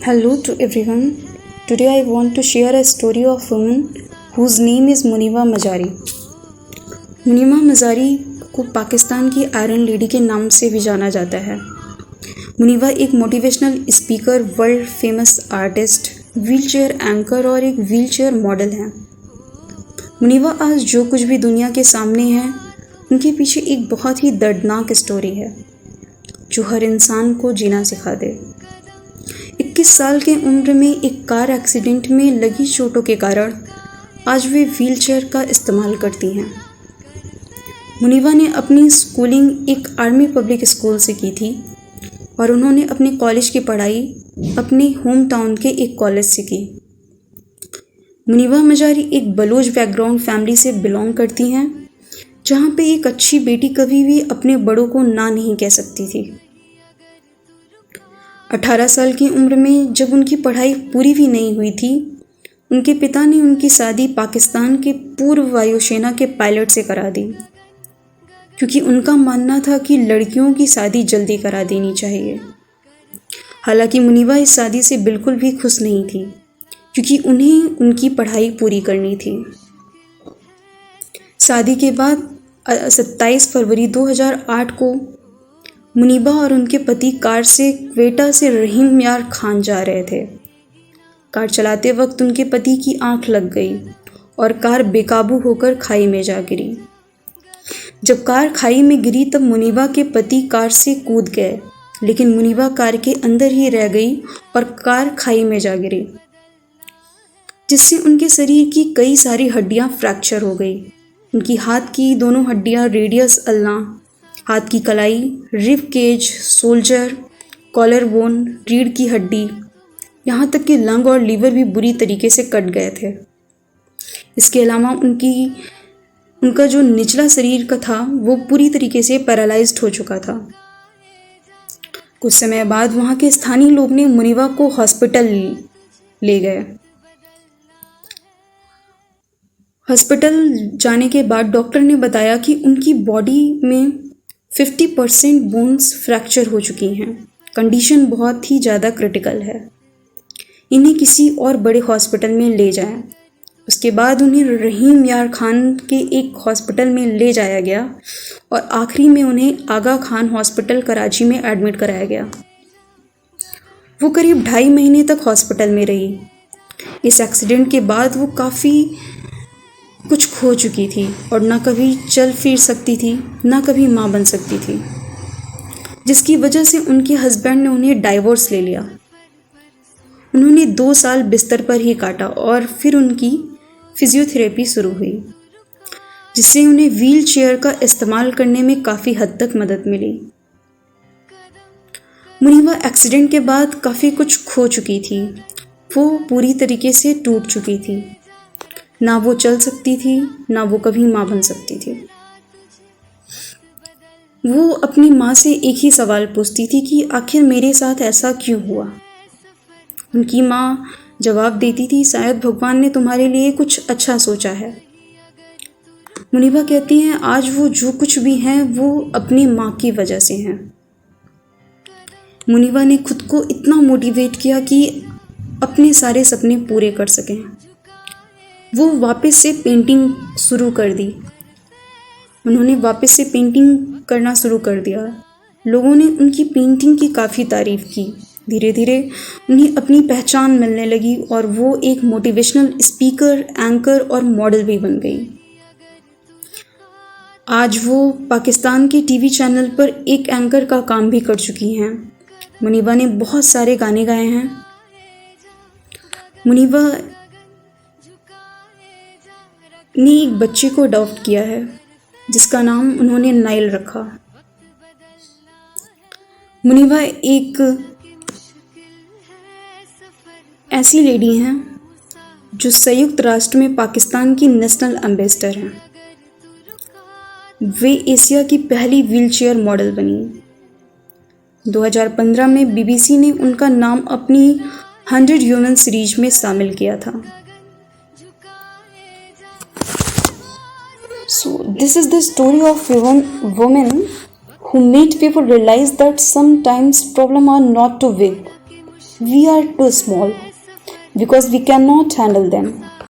Hello to everyone. Today I want to share a story of a woman whose name is Muniba Mazari. Muniba Mazari को पाकिस्तान की iron lady के नाम से भी जाना जाता है. मुनीबा एक motivational speaker, world famous artist, wheelchair anchor और एक व्हीलचेयर मॉडल हैं. मुनीबा आज जो कुछ भी दुनिया के सामने है, उनके पीछे एक बहुत ही दर्दनाक स्टोरी है जो हर इंसान को जीना सिखा दे. 21 साल के उम्र में एक कार एक्सीडेंट में लगी चोटों के कारण आज वे व्हीलचेयर का इस्तेमाल करती हैं. मुनीबा ने अपनी स्कूलिंग एक आर्मी पब्लिक स्कूल से की थी और उन्होंने अपने कॉलेज की पढ़ाई अपने होम टाउन के एक कॉलेज से की. मुनीबा मजारी एक बलोच बैकग्राउंड फैमिली से बिलोंग करती हैं, जहाँ पे एक अच्छी बेटी कभी भी अपने बड़ों को ना नहीं कह सकती थी. 18 साल की उम्र में जब उनकी पढ़ाई पूरी भी नहीं हुई थी, उनके पिता ने उनकी शादी पाकिस्तान के पूर्व वायुसेना के पायलट से करा दी, क्योंकि उनका मानना था कि लड़कियों की शादी जल्दी करा देनी चाहिए. हालांकि मुनीबा इस शादी से बिल्कुल भी खुश नहीं थी, क्योंकि उन्हें उनकी पढ़ाई पूरी करनी थी. शादी के बाद 27 फरवरी 2008 को मुनीबा और उनके पति कार से क्वेटा से रहीम यार खान जा रहे थे. कार चलाते वक्त उनके पति की आंख लग गई और कार बेकाबू होकर खाई में जा गिरी. जब कार खाई में गिरी तब मुनीबा के पति कार से कूद गए, लेकिन मुनीबा कार के अंदर ही रह गई और कार खाई में जा गिरी, जिससे उनके शरीर की कई सारी हड्डियां फ्रैक्चर हो गई. उनकी हाथ की दोनों हड्डियां, रेडियस अल्ना, हाथ की कलाई, rib cage, shoulder, collar bone, रीढ़ की हड्डी, यहाँ तक कि लंग और लीवर भी बुरी तरीके से कट गए थे. इसके अलावा उनका जो निचला शरीर का था वो पूरी तरीके से पैरालाइज्ड हो चुका था. कुछ समय बाद वहाँ के स्थानीय लोग ने मुनीबा को हॉस्पिटल ले गए. हॉस्पिटल जाने के बाद डॉक्टर ने बताया कि उनकी बॉडी में 50% बोन्स फ्रैक्चर हो चुकी हैं. कंडीशन बहुत ही ज़्यादा क्रिटिकल है. इन्हें किसी और बड़े हॉस्पिटल में ले जाएं. उसके बाद उन्हें रहीम यार खान के एक हॉस्पिटल में ले जाया गया और आखिरी में उन्हें आगा खान हॉस्पिटल कराची में एडमिट कराया गया. वो करीब 2.5 महीने तक हॉस्पिटल में रही. इस एक्सीडेंट के बाद वो काफ़ी कुछ खो चुकी थी और ना कभी चल फिर सकती थी, ना कभी माँ बन सकती थी, जिसकी वजह से उनके हस्बैंड ने उन्हें डाइवोर्स ले लिया. उन्होंने 2 साल बिस्तर पर ही काटा और फिर उनकी फिजियोथेरेपी शुरू हुई, जिससे उन्हें व्हील चेयर का इस्तेमाल करने में काफ़ी हद तक मदद मिली. मुनीबा एक्सीडेंट के बाद काफ़ी कुछ खो चुकी थी. वो पूरी तरीके से टूट चुकी थी. ना वो चल सकती थी, ना वो कभी माँ बन सकती थी. वो अपनी माँ से एक ही सवाल पूछती थी कि आखिर मेरे साथ ऐसा क्यों हुआ. उनकी माँ जवाब देती थी, शायद भगवान ने तुम्हारे लिए कुछ अच्छा सोचा है. मुनीबा कहती हैं, आज वो जो कुछ भी हैं वो अपनी माँ की वजह से हैं. मुनीबा ने खुद को इतना मोटिवेट किया कि अपने सारे सपने पूरे कर सकें. वो वापस से पेंटिंग शुरू कर दी. उन्होंने वापस से पेंटिंग करना शुरू कर दिया. लोगों ने उनकी पेंटिंग की काफ़ी तारीफ़ की. धीरे धीरे उन्हें अपनी पहचान मिलने लगी और वो एक मोटिवेशनल स्पीकर, एंकर और मॉडल भी बन गई. आज वो पाकिस्तान के टीवी चैनल पर एक एंकर का काम भी कर चुकी हैं. मुनीबा ने बहुत सारे गाने गाए हैं. मुनीबा ने एक बच्चे को अडॉप्ट किया है, जिसका नाम उन्होंने नाइल रखा. मुनीबा एक ऐसी लेडी हैं जो संयुक्त राष्ट्र में पाकिस्तान की नेशनल एम्बेसडर हैं. वे एशिया की पहली व्हीलचेयर मॉडल बनी. 2015 में बीबीसी ने उनका नाम अपनी 100 ह्यूमन सीरीज में शामिल किया था. So this is the story of women who made people realize that sometimes problems are not too big, We are too small because we cannot handle them.